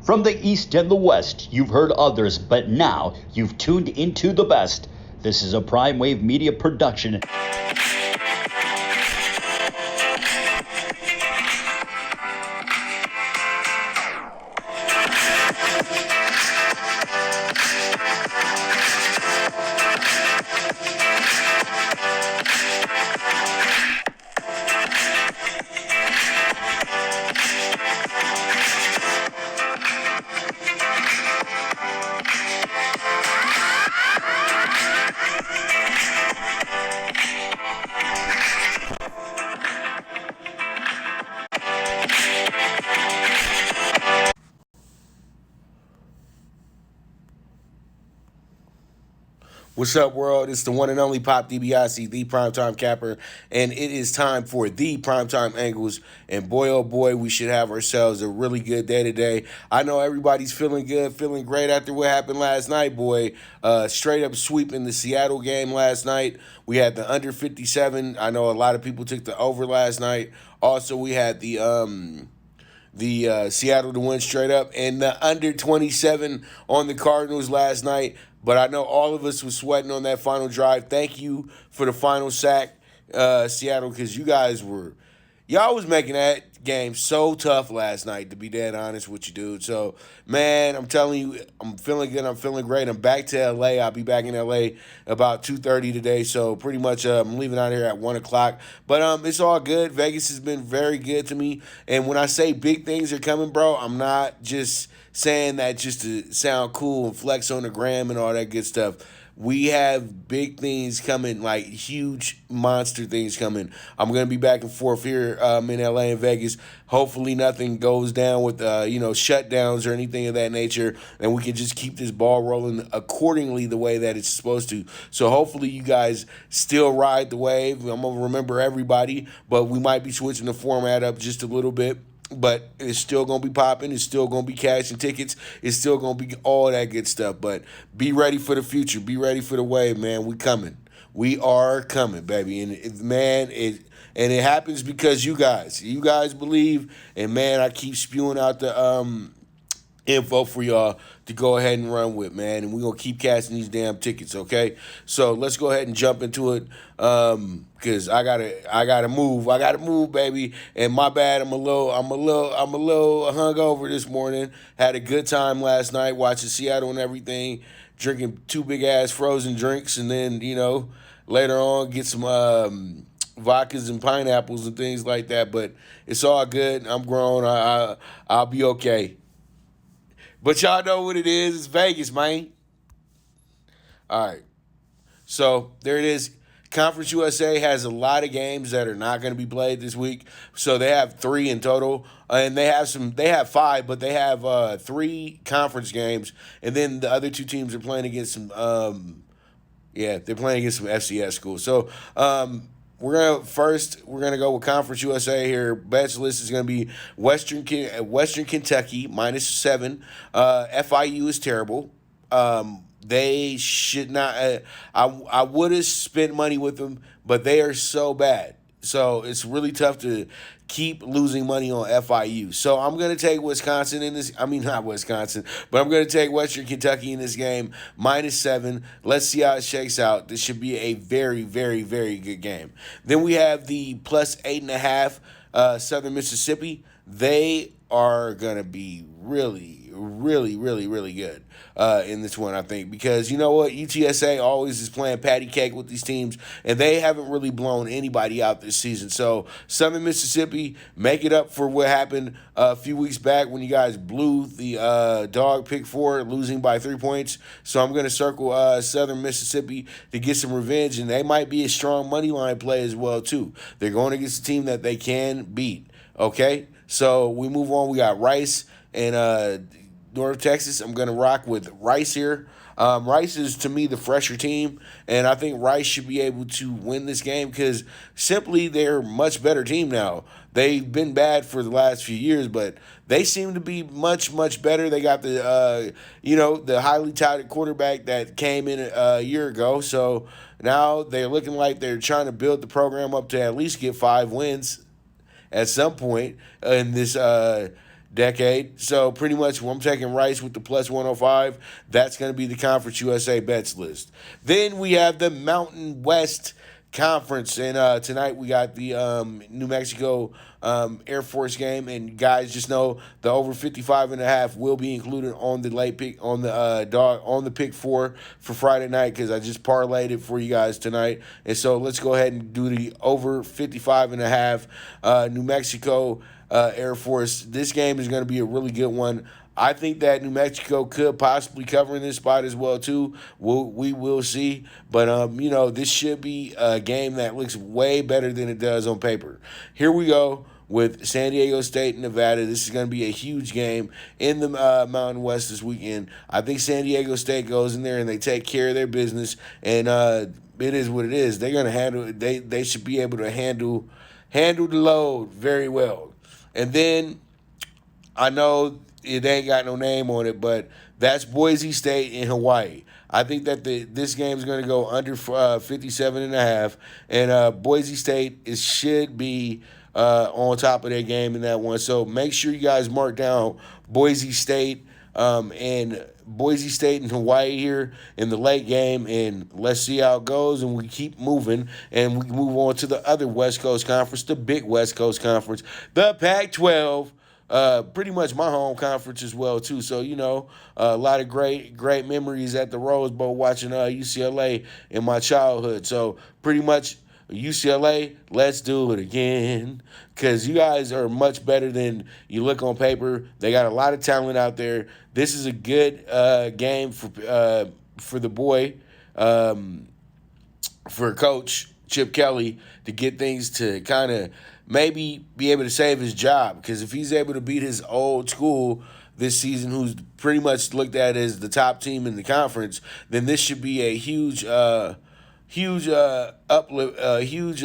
From the East and the West, you've heard others, but now you've tuned into the best. This is a Prime Wave Media production. What's up, world? It's the one and only Pop DiBiase, the Primetime Capper, and it is time for the Primetime Angles. And boy, oh boy, we should have ourselves a really good day today. I know everybody's feeling good, feeling great after what happened last night, boy. Straight up sweep in the Seattle game last night. We had the under 57. I know a lot of people took the over last night. Also, we had the Seattle to win straight up, and the under 27 on the Cardinals last night. But I know all of us was sweating on that final drive. Thank you for the final sack, Seattle, because y'all was making that game so tough last night, to be dead honest with you, dude. So, man, I'm telling you, I'm feeling good. I'm feeling great. I'm back to L.A. I'll be back in L.A. about 2:30 today. So, pretty much I'm leaving out here at 1 o'clock. But it's all good. Vegas has been very good to me. And when I say big things are coming, bro, I'm not just saying that just to sound cool and flex on the gram and all that good stuff. We have big things coming, like huge monster things coming. I'm going to be back and forth here in LA and Vegas. Hopefully nothing goes down with, shutdowns or anything of that nature, and we can just keep this ball rolling accordingly the way that it's supposed to. So hopefully you guys still ride the wave. I'm going to remember everybody, but we might be switching the format up just a little bit. But it's still going to be popping. It's still going to be cashing tickets. It's still going to be all that good stuff. But be ready for the future. Be ready for the wave, man. We coming. We are coming, baby. And, it happens because you guys believe. And, man, I keep spewing out the info for y'all to go ahead and run with, man. And we're going to keep casting these damn tickets, okay? So let's go ahead and jump into it because I gotta move. I got to move, baby. And my bad, I'm a little hungover this morning. Had a good time last night watching Seattle and everything, drinking 2 big-ass frozen drinks, and then, later on get some vodkas and pineapples and things like that. But it's all good. I'm grown. I'll be okay. But y'all know what it is. It's Vegas, man. All right. So there it is. Conference USA has a lot of games that are not going to be played this week. So they have 3 in total. And they have 5, but they have 3 conference games. And then the other 2 teams are playing against some they're playing against some FCS schools. So we're gonna go with Conference USA here. Best list is gonna be Western Kentucky -7. FIU is terrible. They should not. I would have spent money with them, but they are so bad. So it's really tough to keep losing money on FIU. So I'm going to take Wisconsin in this. I mean, not Wisconsin, but I'm going to take Western Kentucky in this game, -7. Let's see how it shakes out. This should be a very, very, very good game. Then we have the +8.5 Southern Mississippi. They are going to be really, really, really, really good in this one, I think. Because you know what? UTSA always is playing patty cake with these teams, and they haven't really blown anybody out this season. So Southern Mississippi, make it up for what happened a few weeks back when you guys blew the dog pick 4, losing by 3 points. So I'm going to circle Southern Mississippi to get some revenge, and they might be a strong money line play as well, too. They're going against a team that they can beat, okay? So we move on. We got Rice and North Texas. I'm going to rock with Rice here. Rice is, to me, the fresher team, and I think Rice should be able to win this game because simply they're a much better team now. They've been bad for the last few years, but they seem to be much, much better. They got the highly touted quarterback that came in a year ago, so now they're looking like they're trying to build the program up to at least get 5 wins at some point in this decade. So pretty much I'm taking Rice with the plus 105. That's going to be the Conference USA bets list. Then we have the Mountain West Conference, and tonight we got the New Mexico Air Force game, and guys, just know the over 55.5 will be included on the late pick on the on the pick for Friday night, because I just parlayed it for you guys tonight. And so let's go ahead and do the over 55.5 New Mexico Air Force. This game is going to be a really good one. I think that New Mexico could possibly cover in this spot as well too. We will see, but this should be a game that looks way better than it does on paper. Here we go with San Diego State and Nevada. This is going to be a huge game in the Mountain West this weekend. I think San Diego State goes in there and they take care of their business, and it is what it is. They're going to handle it. They should be able to handle the load very well. And then I know it ain't got no name on it, but that's Boise State in Hawaii. I think that this game is going to go under 57.5, and Boise State should be on top of their game in that one. So make sure you guys mark down Boise State and Hawaii here in the late game, and let's see how it goes. And we keep moving, and we move on to the other West Coast Conference, the big West Coast Conference, the Pac-12. Pretty much my home conference as well too. So a lot of great memories at the Rose Bowl watching UCLA in my childhood. So pretty much UCLA, let's do it again, because you guys are much better than you look on paper. They got a lot of talent out there. This is a good game for the boy, for Coach Chip Kelly, to get things to kind of maybe be able to save his job, because if he's able to beat his old school this season, who's pretty much looked at as the top team in the conference, then this should be a huge uplift, huge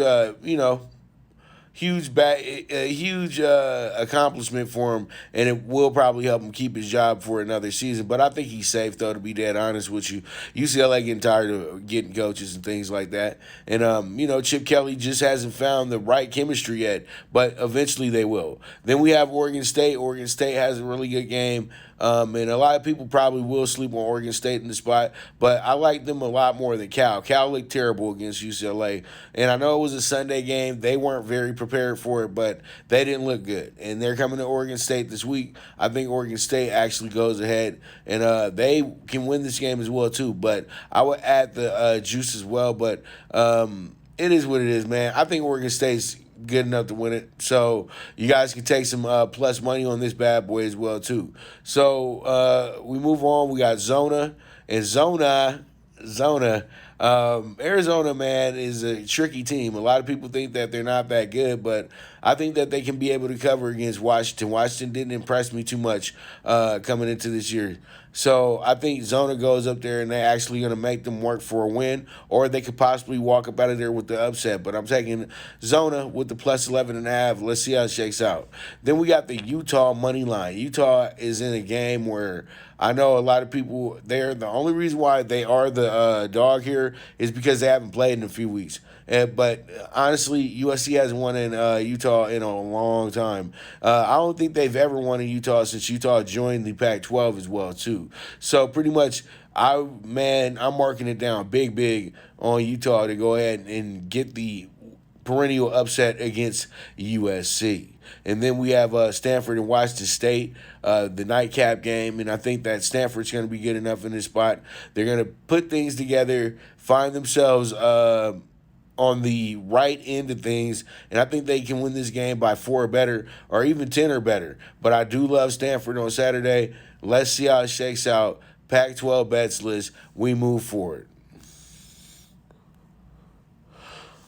accomplishment for him, and it will probably help him keep his job for another season. But I think he's safe, though, to be dead honest with you. UCLA getting tired of getting coaches and things like that, and Chip Kelly just hasn't found the right chemistry yet, but eventually they will. Then we have Oregon State. Oregon State has a really good game. And a lot of people probably will sleep on Oregon State in the spot, but I like them a lot more than Cal. Cal looked terrible against UCLA, and I know it was a Sunday game. They weren't very prepared for it, but they didn't look good. And they're coming to Oregon State this week. I think Oregon State actually goes ahead, and they can win this game as well too. But I would add the juice as well, but it is what it is, man. I think Oregon State's good enough to win it. So you guys can take some plus money on this bad boy as well too. So we move on. We got Zona and Zona. Arizona, man, is a tricky team. A lot of people think that they're not that good, but I think that they can be able to cover against Washington. Washington didn't impress me too much coming into this year. So I think Zona goes up there and they're actually going to make them work for a win, or they could possibly walk up out of there with the upset. But I'm taking Zona with the plus 11.5. Let's see how it shakes out. Then we got the Utah money line. Utah is in a game where I know a lot of people there. The only reason why they are the dog here is because they haven't played in a few weeks. But honestly, USC hasn't won in Utah in a long time. I don't think they've ever won in Utah since Utah joined the Pac-12 as well too. So pretty much, I'm marking it down big on Utah to go ahead and get the perennial upset against USC. And then we have Stanford and Washington State, the nightcap game. And I think that Stanford's going to be good enough in this spot. They're going to put things together, find themselves on the right end of things, and I think they can win this game by 4 or better, or even 10 or better. But I do love Stanford on Saturday. Let's see how it shakes out. Pac-12 bets list. We move forward.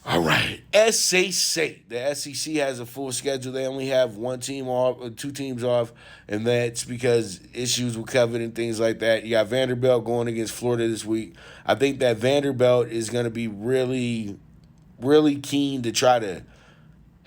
All right, SEC. The SEC has a full schedule. They only have one team off, or 2 teams off, and that's because issues with COVID and things like that. You got Vanderbilt going against Florida this week. I think that Vanderbilt is going to be really keen to try to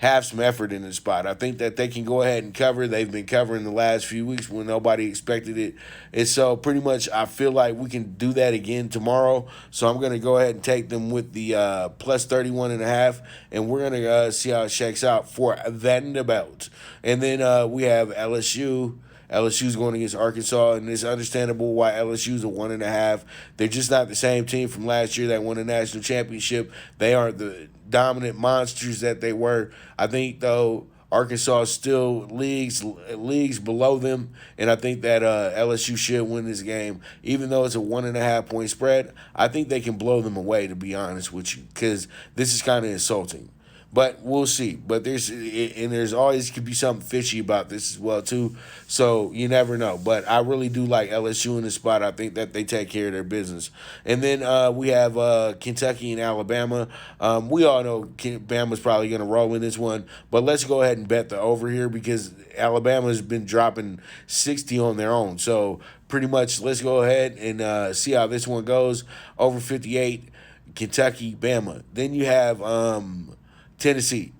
have some effort in the spot. I think that they can go ahead and cover. They've been covering the last few weeks when nobody expected it. And so pretty much I feel like we can do that again tomorrow. So I'm going to go ahead and take them with the plus 31.5. And we're going to see how it shakes out for Vanderbilt. And then we have LSU. LSU's going against Arkansas, and it's understandable why LSU's a 1.5. They're just not the same team from last year that won a national championship. They aren't the dominant monsters that they were. I think, though, Arkansas is still leagues below them, and I think that LSU should win this game. Even though it's a 1.5 point spread, I think they can blow them away, to be honest with you, because this is kind of insulting. But we'll see. But there's always could be something fishy about this as well too. So you never know. But I really do like LSU in the spot. I think that they take care of their business. And then we have Kentucky and Alabama. We all know Bama's probably going to roll in this one. But let's go ahead and bet the over here because Alabama's been dropping 60 on their own. So pretty much let's go ahead and see how this one goes. Over 58, Kentucky, Bama. Then you have Tennessee,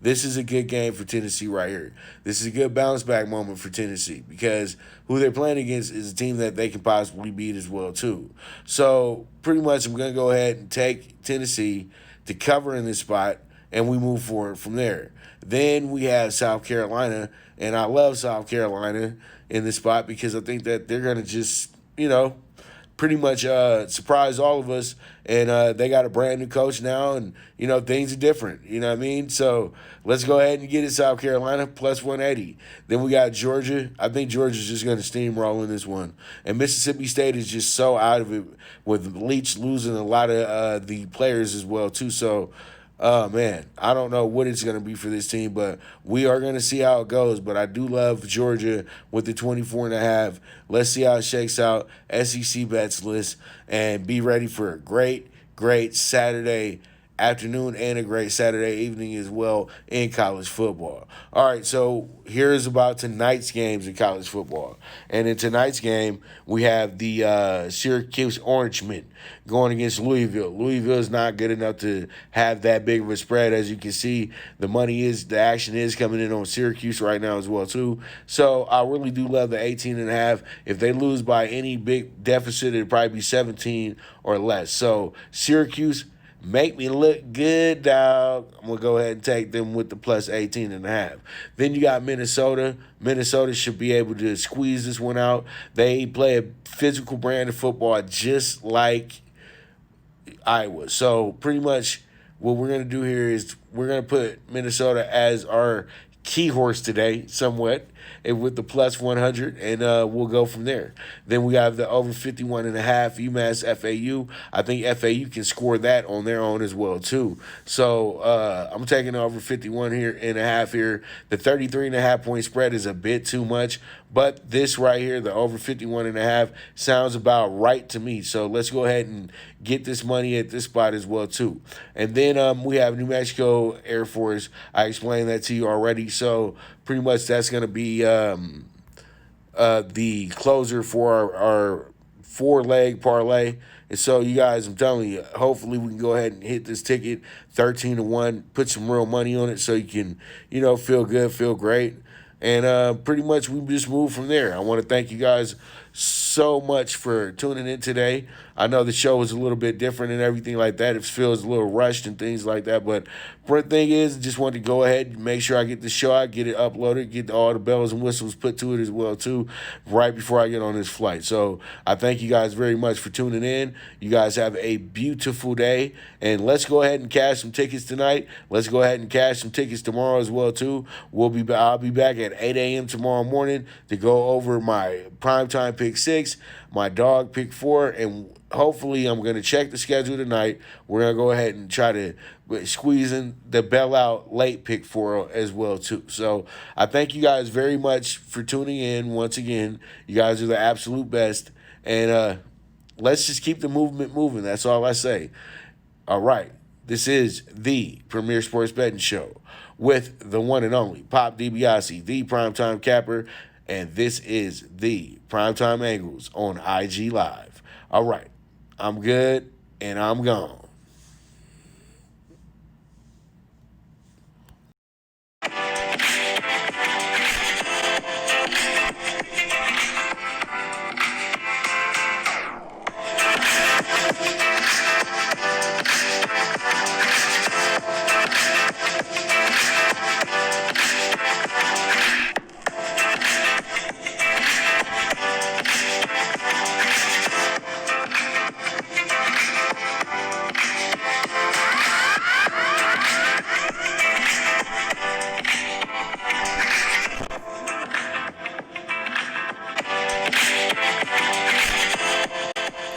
this is a good game for Tennessee right here. This is a good bounce back moment for Tennessee because who they're playing against is a team that they can possibly beat as well too. So pretty much I'm going to go ahead and take Tennessee to cover in this spot, and we move forward from there. Then we have South Carolina, and I love South Carolina in this spot because I think that they're going to just, pretty much surprised all of us. And they got a brand new coach now, and, things are different. You know what I mean? So let's go ahead and get it, South Carolina, plus 180. Then we got Georgia. I think Georgia's just going to steamroll in this one. And Mississippi State is just so out of it with Leach losing a lot of the players as well, too. So, man, I don't know what it's going to be for this team, but we are going to see how it goes. But I do love Georgia with the 24.5. Let's see how it shakes out. SEC bets list, and be ready for a great, great Saturday afternoon and a great Saturday evening as well in college football. All right, so here's about tonight's games in college football. And in tonight's game, we have the Syracuse Orangemen going against Louisville. Louisville is not good enough to have that big of a spread. As you can see, the action is coming in on Syracuse right now as well too. So I really do love the 18.5. If they lose by any big deficit, it'd probably be 17 or less. So Syracuse, make me look good, dog. I'm going to go ahead and take them with the plus 18.5. Then you got Minnesota. Minnesota should be able to squeeze this one out. They play a physical brand of football just like Iowa. So pretty much what we're going to do here is we're going to put Minnesota as our key horse today, somewhat, and with the plus 100, and we'll go from there. Then we have the over 51.5 UMass FAU. I think FAU can score that on their own as well too. So I'm taking over 51.5 here. The 33.5 point spread is a bit too much, but this right here, the over 51.5, sounds about right to me. So let's go ahead and get this money at this spot as well too. And then we have New Mexico Air Force. I explained that to you already. So pretty much that's going to be the closer for our 4-leg parlay. And so, you guys, I'm telling you, hopefully we can go ahead and hit this ticket 13-1, put some real money on it so you can, feel good, feel great. And pretty much we just move from there. I want to thank you guys so much for tuning in today. I know the show is a little bit different and everything like that. It feels a little rushed and things like that. But the thing is, just wanted to go ahead and make sure I get the show out, get it uploaded, get all the bells and whistles put to it as well, too, right before I get on this flight. So I thank you guys very much for tuning in. You guys have a beautiful day. And let's go ahead and cash some tickets tonight. Let's go ahead and cash some tickets tomorrow as well, too. I'll be back at 8 a.m. tomorrow morning to go over my primetime pick 6, my dog pick 4, and hopefully I'm going to check the schedule tonight. We're going to go ahead and try to squeeze in the bailout late pick 4 as well too. So I thank you guys very much for tuning in once again. You guys are the absolute best. And let's just keep the movement moving. That's all I say. All right. This is the Premier Sports Betting Show with the one and only Pop DiBiase, the Primetime Capper, and this is the Primetime Angles on IG Live. All right, I'm good, and I'm gone.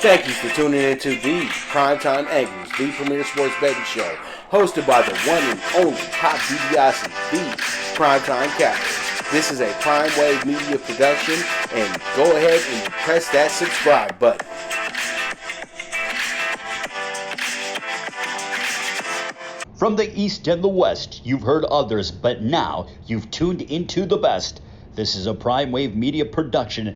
Thank you for tuning into the Primetime Angles, the premier sports betting show, hosted by the one and only Top DiBiase, the Primetime Captain. This is a Prime Wave Media production, and go ahead and press that subscribe button. From the East and the West, you've heard others, but now you've tuned into the best. This is a Prime Wave Media production,